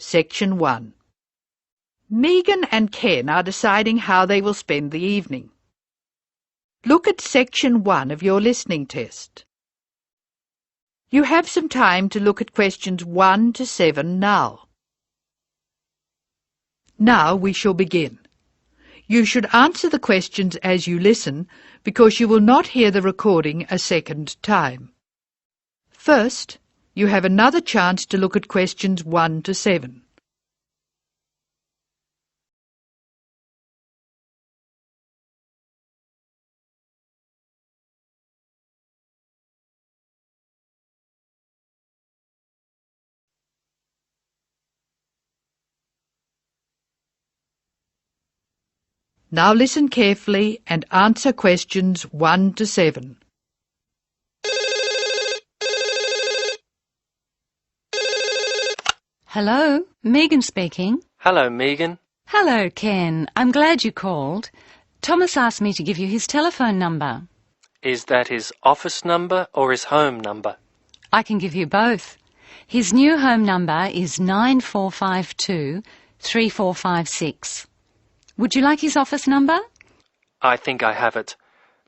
Section 1. Megan and Ken are deciding how they will spend the evening. Look at Section 1 of your listening test. You have some time to look at questions 1 to 7 now. Now we shall begin. You should answer the questions as you listen because you will not hear the recording a second time. First, you have another chance to look at questions 1 to 7. Now listen carefully and answer questions 1 to 7. Hello, Megan speaking. Hello, Megan. Hello, Ken. I'm glad you called. Thomas asked me to give you his telephone number. Is that his office number or his home number? I can give you both. His new home number is 9452 3456. Would you like his office number? I think I have it.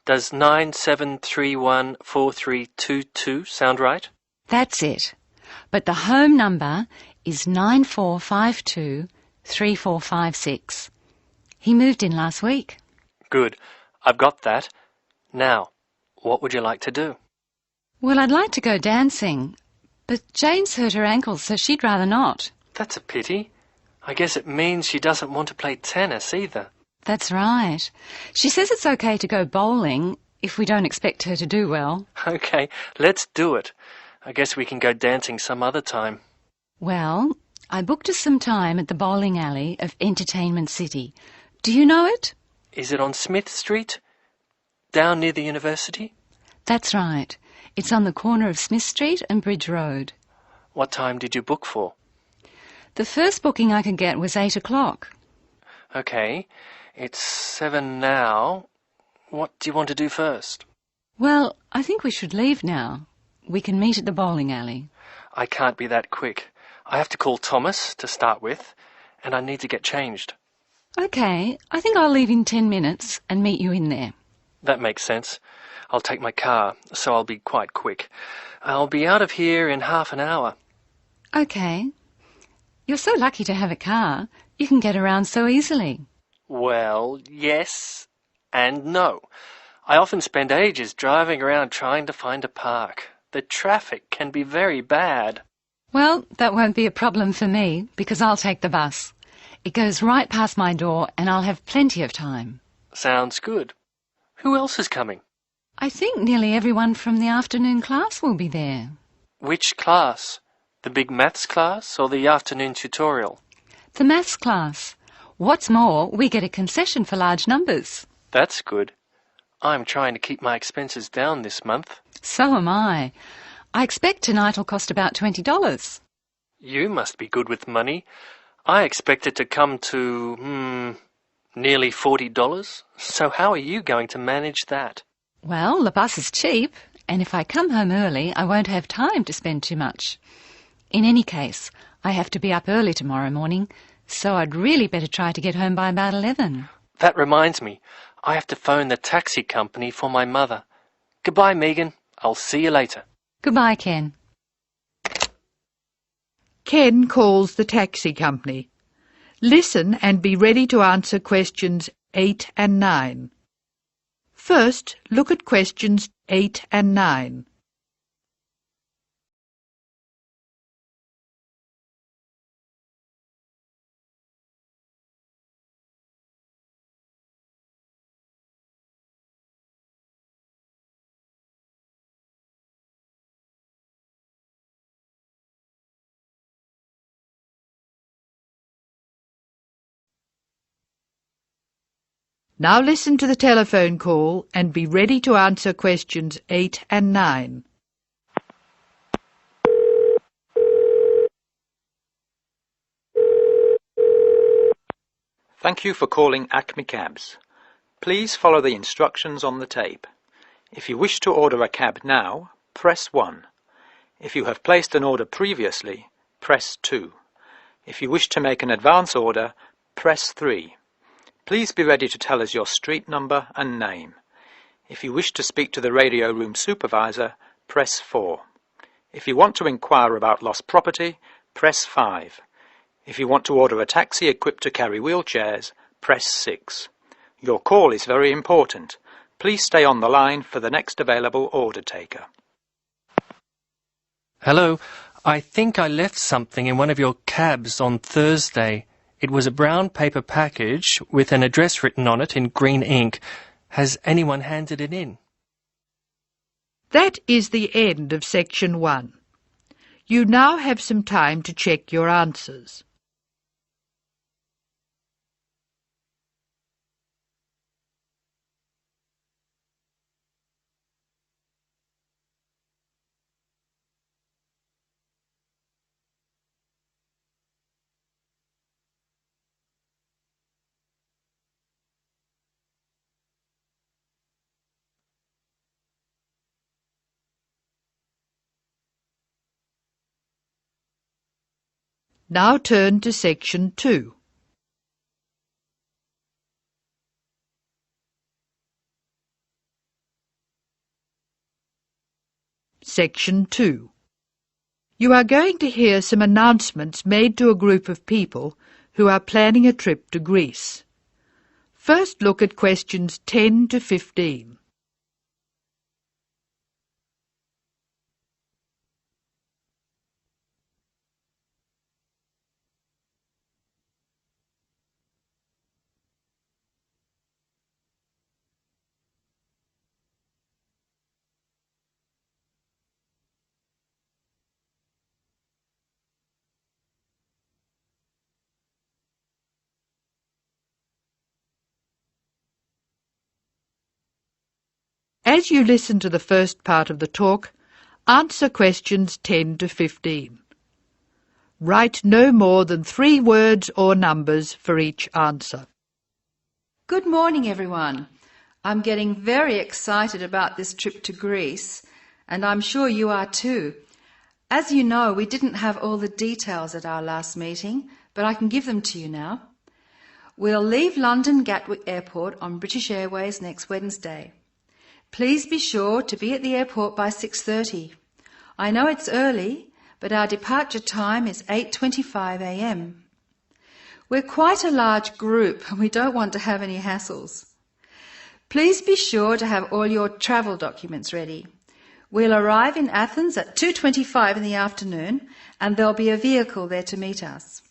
Does 97314322 sound right? That's it. But the home number is 9452 3456. He moved in last week. Good. I've got that. Now, what would you like to do? Well, I'd like to go dancing, but Jane's hurt her ankle, so she'd rather not. That's a pity. I guess it means she doesn't want to play tennis either. That's right. She says it's okay to go bowling if we don't expect her to do well. Okay, let's do it. I guess we can go dancing some other time. Well, I booked us some time at the bowling alley of Entertainment City. Do you know it? Is it on Smith Street? Down near the university? That's right. It's on the corner of Smith Street and Bridge Road. What time did you book for? The first booking I could get was 8 o'clock. Okay, it's 7 now. What do you want to do first? Well, I think we should leave now. We can meet at the bowling alley. I can't be that quick. I have to call Thomas to start with, and I need to get changed. Okay, I think I'll leave in 10 minutes and meet you in there. That makes sense. I'll take my car, so I'll be quite quick. I'll be out of here in half an hour. Okay. You're so lucky to have a car. You can get around so easily. Well, yes and no. I often spend ages driving around trying to find a park. The traffic can be very bad. Well, that won't be a problem for me, because I'll take the bus. It goes right past my door, and I'll have plenty of time. Sounds good. Who else is coming? I think nearly everyone from the afternoon class will be there. Which class? The big maths class or the afternoon tutorial? The maths class. What's more, we get a concession for large numbers. That's good. I'm trying to keep my expenses down this month. So am I. I expect tonight'll cost about $20. You must be good with money. I expect it to come to, nearly $40. So how are you going to manage that? Well, the bus is cheap, and if I come home early, I won't have time to spend too much. In any case, I have to be up early tomorrow morning, so I'd really better try to get home by about 11. That reminds me. I have to phone the taxi company for my mother. Goodbye, Megan. I'll see you later. Goodbye, Ken. Ken calls the taxi company. Listen and be ready to answer questions 8 and 9. First, look at questions 8 and 9. Now listen to the telephone call and be ready to answer questions 8 and 9. Thank you for calling Acme Cabs. Please follow the instructions on the tape. If you wish to order a cab now, press 1. If you have placed an order previously, press 2. If you wish to make an advance order, press 3. Please be ready to tell us your street number and name. If you wish to speak to the radio room supervisor, press 4. If you want to inquire about lost property, press 5. If you want to order a taxi equipped to carry wheelchairs, press 6. Your call is very important. Please stay on the line for the next available order taker. Hello, I think I left something in one of your cabs on Thursday. It was a brown paper package with an address written on it in green ink. Has anyone handed it in? That is the end of section 1. You now have some time to check your answers. Now turn to section 2. Section 2. You are going to hear some announcements made to a group of people who are planning a trip to Greece. First look at questions 10 to 15. As you listen to the first part of the talk, answer questions 10 to 15. Write no more than 3 words or numbers for each answer. Good morning, everyone. I'm getting very excited about this trip to Greece, and I'm sure you are too. As you know, we didn't have all the details at our last meeting, but I can give them to you now. We'll leave London Gatwick Airport on British Airways next Wednesday. Please be sure to be at the airport by 6:30. I know it's early, but our departure time is 8:25 a.m. We're quite a large group and we don't want to have any hassles. Please be sure to have all your travel documents ready. We'll arrive in Athens at 2:25 in the afternoon and there'll be a vehicle there to meet us.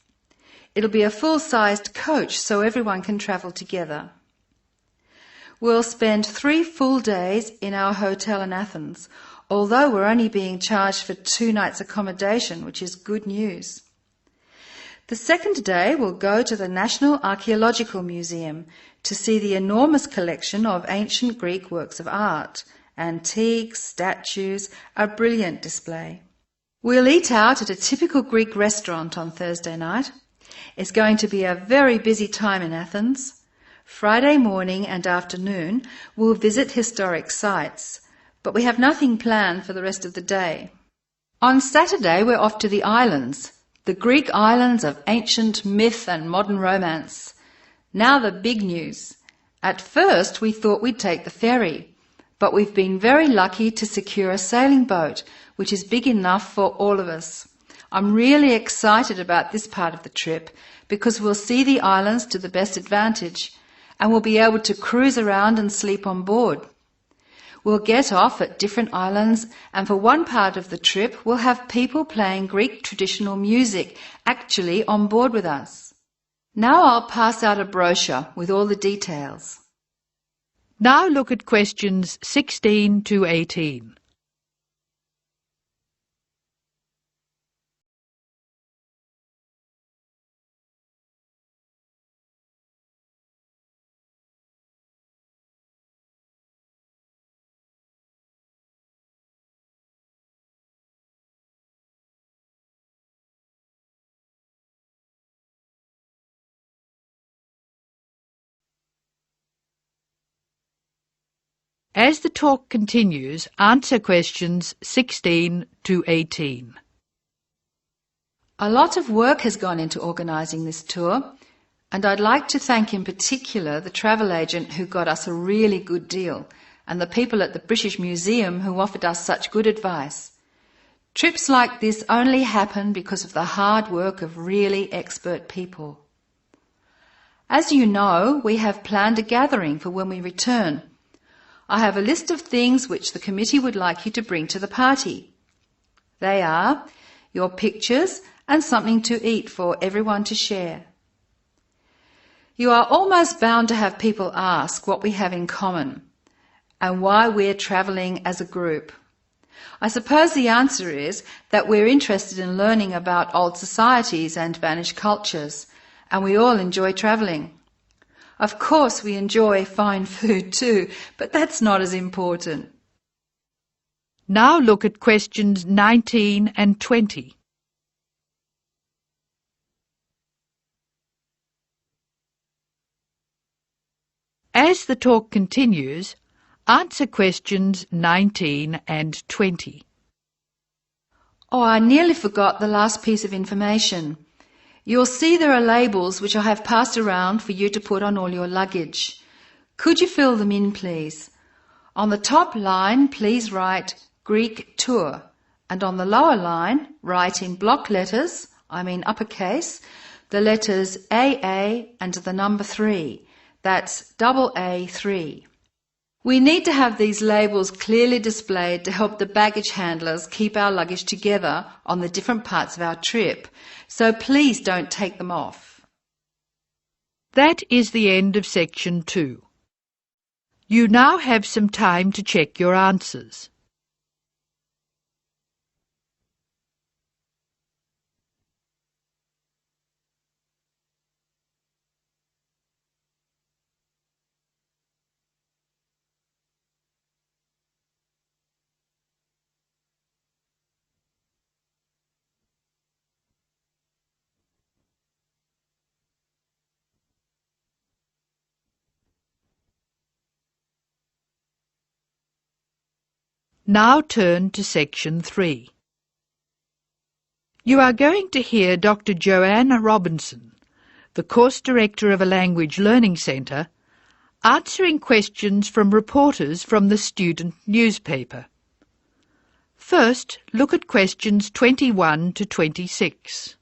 It'll be a full-sized coach so everyone can travel together. We'll spend 3 full days in our hotel in Athens, although we're only being charged for 2 nights accommodation, which is good news. The second day we'll go to the National Archaeological Museum to see the enormous collection of ancient Greek works of art, antiques, statues, a brilliant display. We'll eat out at a typical Greek restaurant on Thursday night. It's going to be a very busy time in Athens. Friday morning and afternoon we'll visit historic sites, but we have nothing planned for the rest of the day. On Saturday we're off to the islands, the Greek islands of ancient myth and modern romance. Now the big news. At first we thought we'd take the ferry, but we've been very lucky to secure a sailing boat, which is big enough for all of us. I'm really excited about this part of the trip because we'll see the islands to the best advantage and we'll be able to cruise around and sleep on board. We'll get off at different islands and for one part of the trip we'll have people playing Greek traditional music actually on board with us. Now I'll pass out a brochure with all the details. Now look at questions 16 to 18. As the talk continues, answer questions 16 to 18. A lot of work has gone into organising this tour, and I'd like to thank in particular the travel agent who got us a really good deal, and the people at the British Museum who offered us such good advice. Trips like this only happen because of the hard work of really expert people. As you know, we have planned a gathering for when we return. I have a list of things which the committee would like you to bring to the party. They are your pictures and something to eat for everyone to share. You are almost bound to have people ask what we have in common and why we're travelling as a group. I suppose the answer is that we're interested in learning about old societies and vanished cultures, and we all enjoy travelling. Of course we enjoy fine food too, but that's not as important. Now look at questions 19 and 20. As the talk continues, answer questions 19 and 20. Oh, I nearly forgot the last piece of information. You'll see there are labels which I have passed around for you to put on all your luggage. Could you fill them in, please? On the top line, please write Greek tour, and on the lower line, write in block letters, I mean uppercase, the letters AA and the number 3. That's AA3. We need to have these labels clearly displayed to help the baggage handlers keep our luggage together on the different parts of our trip, so please don't take them off. That is the end of section 2. You now have some time to check your answers. Now turn to section 3. You are going to hear Dr. Joanna Robinson, the course director of a language learning centre, answering questions from reporters from the student newspaper. First, look at questions 21 to 26.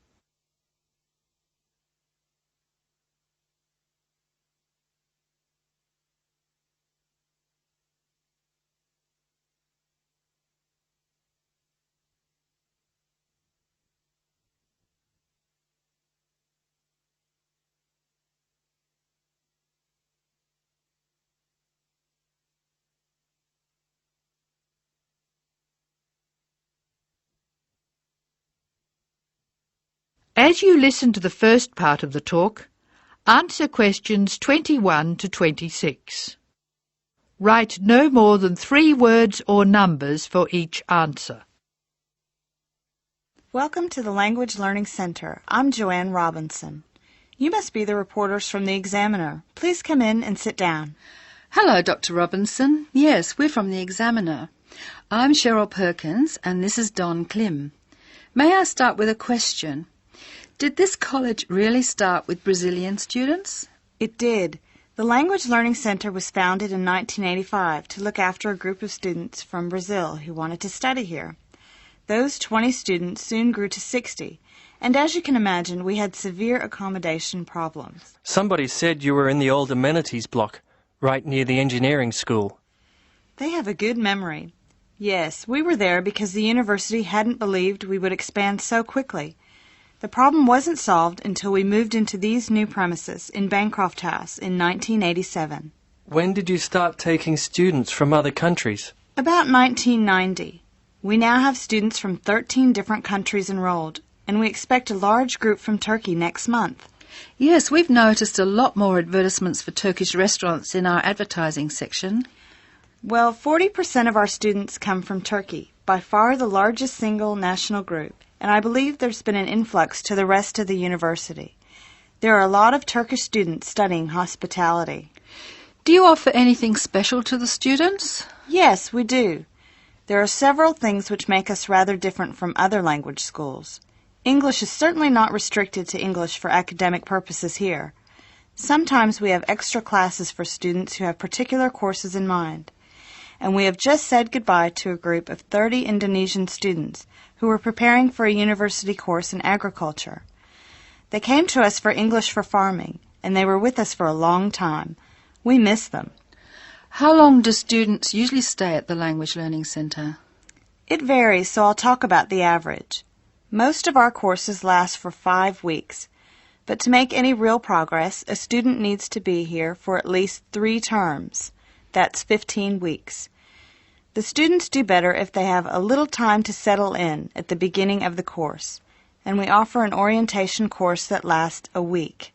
As you listen to the first part of the talk, answer questions 21 to 26. Write no more than 3 words or numbers for each answer. Welcome to the Language Learning Center. I'm Joanne Robinson. You must be the reporters from the Examiner. Please come in and sit down. Hello, Dr. Robinson. Yes, we're from the Examiner. I'm Cheryl Perkins and this is Don Klim. May I start with a question? Did this college really start with Brazilian students? It did. The Language Learning Center was founded in 1985 to look after a group of students from Brazil who wanted to study here. Those 20 students soon grew to 60, and as you can imagine, we had severe accommodation problems. Somebody said you were in the old amenities block, right near the engineering school. They have a good memory. Yes, we were there because the university hadn't believed we would expand so quickly. The problem wasn't solved until we moved into these new premises in Bancroft House in 1987. When did you start taking students from other countries? About 1990. We now have students from 13 different countries enrolled, and we expect a large group from Turkey next month. Yes, we've noticed a lot more advertisements for Turkish restaurants in our advertising section. Well, 40% of our students come from Turkey, by far the largest single national group, and I believe there's been an influx to the rest of the university. There are a lot of Turkish students studying hospitality. Do you offer anything special to the students? Yes, we do. There are several things which make us rather different from other language schools. English is certainly not restricted to English for academic purposes here. Sometimes we have extra classes for students who have particular courses in mind. And we have just said goodbye to a group of 30 Indonesian students who were preparing for a university course in agriculture. They came to us for English for farming, and they were with us for a long time. We miss them. How long do students usually stay at the Language Learning Centre? It varies, so I'll talk about the average. Most of our courses last for 5 weeks, but to make any real progress, a student needs to be here for at least 3 terms. That's 15 weeks. The students do better if they have a little time to settle in at the beginning of the course, and we offer an orientation course that lasts a week.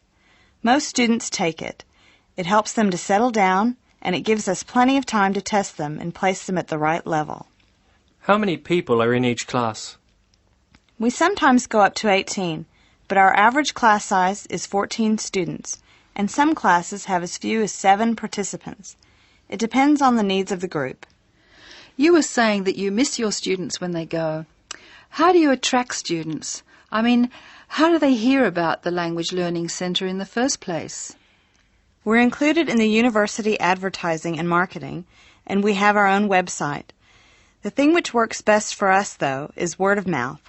Most students take it. It helps them to settle down, and it gives us plenty of time to test them and place them at the right level. How many people are in each class? We sometimes go up to 18, but our average class size is 14 students, and some classes have as few as 7 participants. It depends on the needs of the group. You were saying that you miss your students when they go. How do you attract students? I mean, how do they hear about the Language Learning Centre in the first place? We're included in the university advertising and marketing, and we have our own website. The thing which works best for us, though, is word of mouth.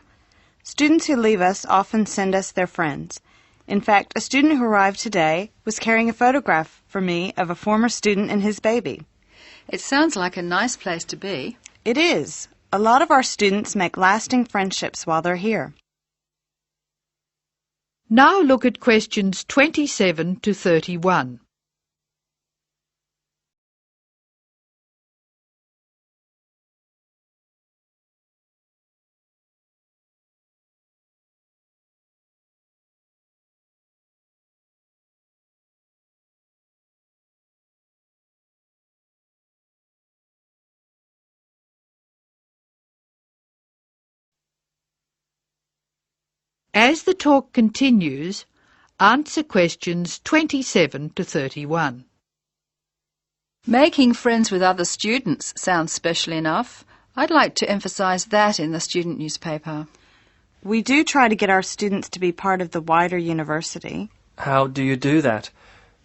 Students who leave us often send us their friends. In fact, a student who arrived today was carrying a photograph for me of a former student and his baby. It sounds like a nice place to be. It is. A lot of our students make lasting friendships while they're here. Now look at questions 27 to 31. As the talk continues, answer questions 27 to 31. Making friends with other students sounds special enough. I'd like to emphasize that in the student newspaper. We do try to get our students to be part of the wider university. How do you do that?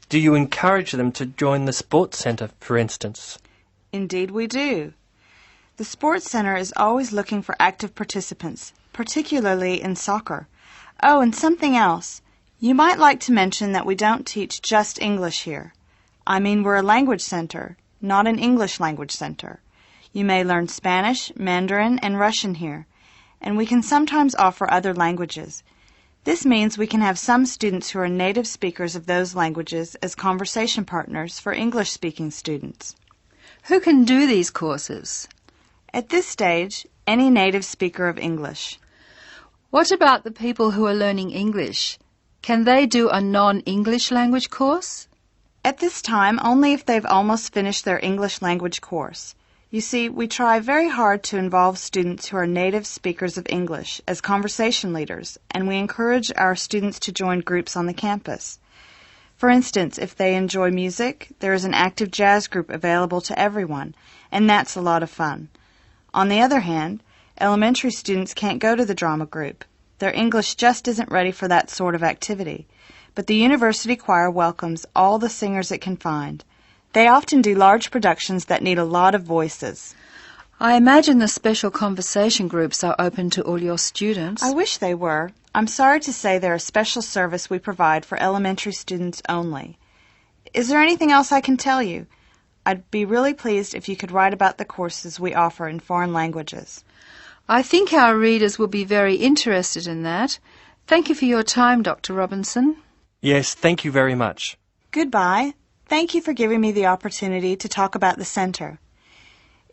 Do you encourage them to join the sports centre, for instance? Indeed we do. The sports center is always looking for active participants, particularly in soccer. Oh, and something else. You might like to mention that we don't teach just English here. I mean, we're a language center, not an English language center. You may learn Spanish, Mandarin, and Russian here, and we can sometimes offer other languages. This means we can have some students who are native speakers of those languages as conversation partners for English-speaking students. Who can do these courses? At this stage, any native speaker of English. What about the people who are learning English? Can they do a non-English language course? At this time, only if they've almost finished their English language course. You see, we try very hard to involve students who are native speakers of English as conversation leaders, and we encourage our students to join groups on the campus. For instance, if they enjoy music, there is an active jazz group available to everyone, and that's a lot of fun. On the other hand, elementary students can't go to the drama group. Their English just isn't ready for that sort of activity. But the university choir welcomes all the singers it can find. They often do large productions that need a lot of voices. I imagine the special conversation groups are open to all your students. I wish they were. I'm sorry to say they're a special service we provide for elementary students only. Is there anything else I can tell you? I'd be really pleased if you could write about the courses we offer in foreign languages. I think our readers will be very interested in that. Thank you for your time, Dr. Robinson. Yes, thank you very much. Goodbye. Thank you for giving me the opportunity to talk about the center.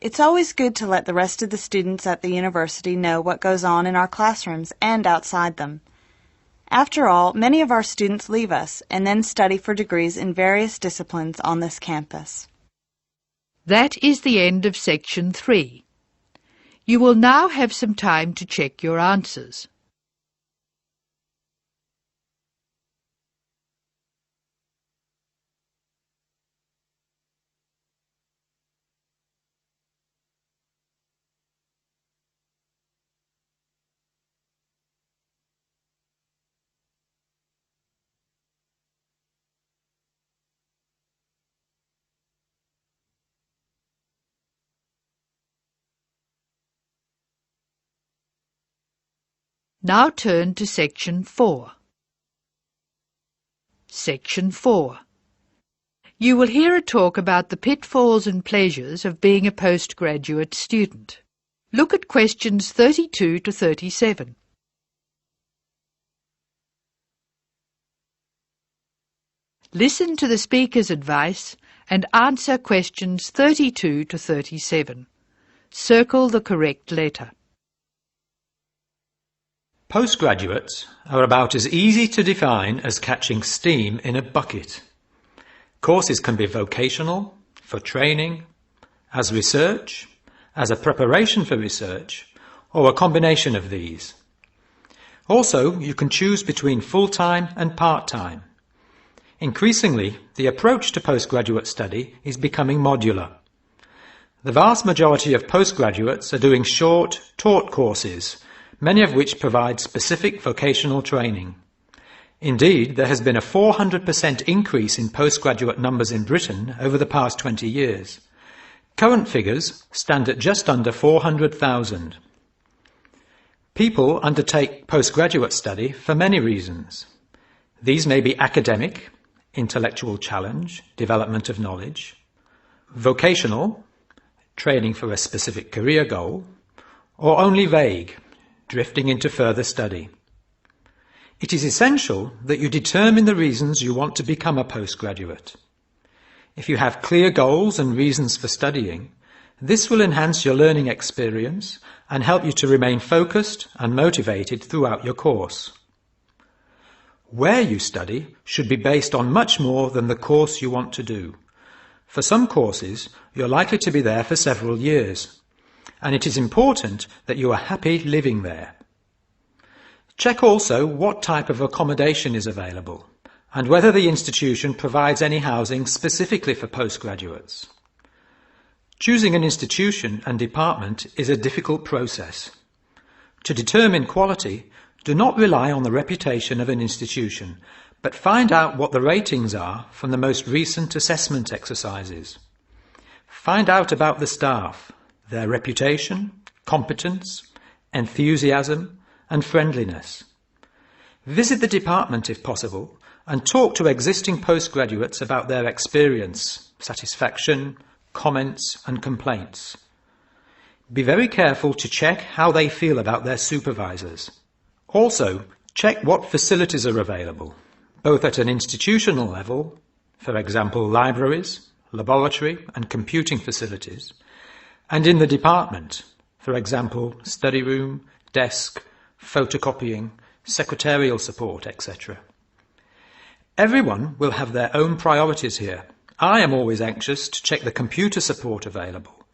It's always good to let the rest of the students at the university know what goes on in our classrooms and outside them. After all, many of our students leave us and then study for degrees in various disciplines on this campus. That is the end of section 3. You will now have some time to check your answers. Now turn to Section 4. Section 4. You will hear a talk about the pitfalls and pleasures of being a postgraduate student. Look at questions 32 to 37. Listen to the speaker's advice and answer questions 32 to 37. Circle the correct letter. Postgraduates are about as easy to define as catching steam in a bucket. Courses can be vocational, for training, as research, as a preparation for research, or a combination of these. Also, you can choose between full-time and part-time. Increasingly, the approach to postgraduate study is becoming modular. The vast majority of postgraduates are doing short, taught courses, many of which provide specific vocational training. Indeed, there has been a 400% increase in postgraduate numbers in Britain over the past 20 years. Current figures stand at just under 400,000. People undertake postgraduate study for many reasons. These may be academic, intellectual challenge, development of knowledge, vocational, training for a specific career goal, or only vague, drifting into further study. It is essential that you determine the reasons you want to become a postgraduate. If you have clear goals and reasons for studying, this will enhance your learning experience and help you to remain focused and motivated throughout your course. Where you study should be based on much more than the course you want to do. For some courses, you're likely to be there for several years, and it is important that you are happy living there. Check also what type of accommodation is available and whether the institution provides any housing specifically for postgraduates. Choosing an institution and department is a difficult process. To determine quality, do not rely on the reputation of an institution, but find out what the ratings are from the most recent assessment exercises. Find out about the staff, their reputation, competence, enthusiasm, and friendliness. Visit the department if possible and talk to existing postgraduates about their experience, satisfaction, comments and complaints. Be very careful to check how they feel about their supervisors. Also, check what facilities are available, both at an institutional level, for example libraries, laboratory and computing facilities, and in the department, for example study room, desk, photocopying, secretarial support, etc. Everyone will have their own priorities here. I am always anxious to check the computer support available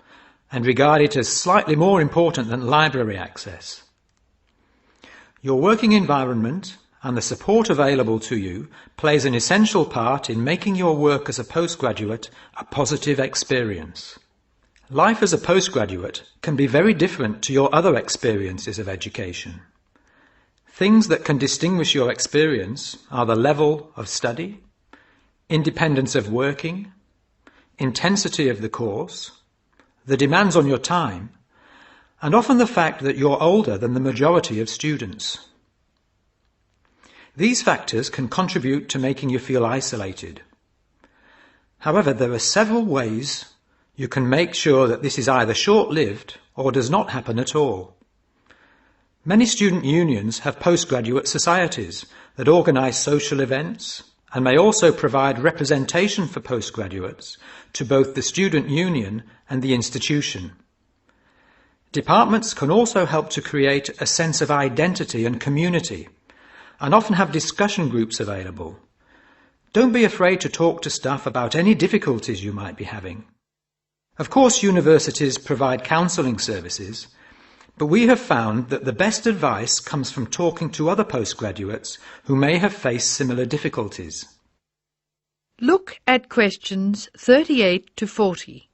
and regard it as slightly more important than library access. Your working environment and the support available to you plays an essential part in making your work as a postgraduate a positive experience. Life as a postgraduate can be very different to your other experiences of education. Things that can distinguish your experience are the level of study, independence of working, intensity of the course, the demands on your time, and often the fact that you're older than the majority of students. These factors can contribute to making you feel isolated. However, there are several ways you can make sure that this is either short-lived or does not happen at all. Many student unions have postgraduate societies that organise social events and may also provide representation for postgraduates to both the student union and the institution. Departments can also help to create a sense of identity and community, and often have discussion groups available. Don't be afraid to talk to staff about any difficulties you might be having. Of course, universities provide counselling services, but we have found that the best advice comes from talking to other postgraduates who may have faced similar difficulties. Look at questions 38 to 40.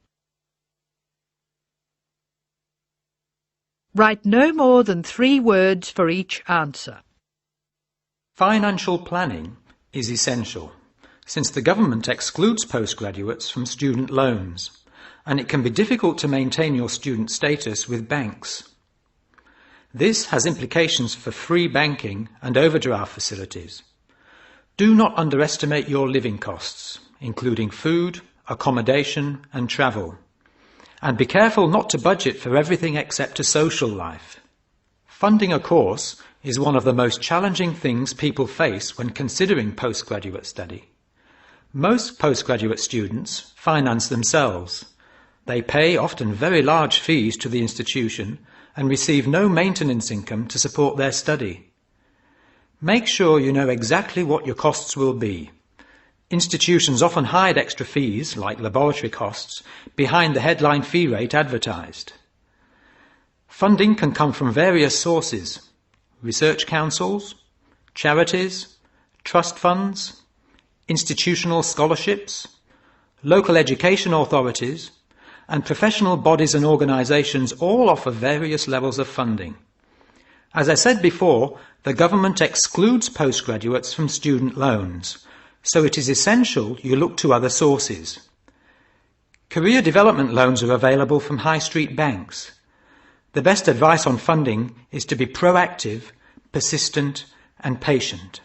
Write no more than 3 words for each answer. Financial planning is essential, since the government excludes postgraduates from student loans, and it can be difficult to maintain your student status with banks. This has implications for free banking and overdraft facilities. Do not underestimate your living costs, including food, accommodation and travel. And be careful not to budget for everything except a social life. Funding a course is one of the most challenging things people face when considering postgraduate study. Most postgraduate students finance themselves. They pay often very large fees to the institution and receive no maintenance income to support their study. Make sure you know exactly what your costs will be. Institutions often hide extra fees, like laboratory costs, behind the headline fee rate advertised. Funding can come from various sources: research councils, charities, trust funds, institutional scholarships, local education authorities, and professional bodies and organisations all offer various levels of funding. As I said before, the government excludes postgraduates from student loans, so it is essential you look to other sources. Career development loans are available from high street banks. The best advice on funding is to be proactive, persistent and patient.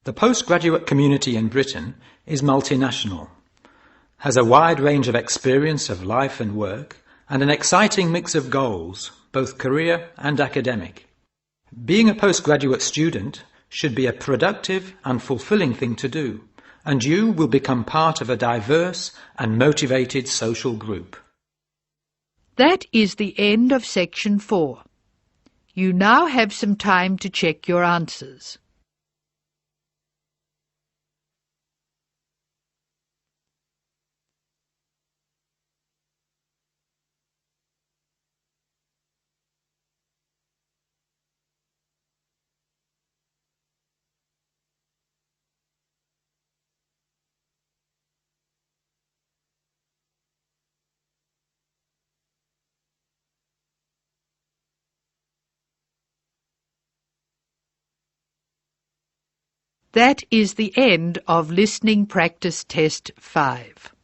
The postgraduate community in Britain is multinational, has a wide range of experience of life and work, and an exciting mix of goals, both career and academic. Being a postgraduate student should be a productive and fulfilling thing to do, and you will become part of a diverse and motivated social group. That is the end of section 4. You now have some time to check your answers. That is the end of Listening Practice Test 5.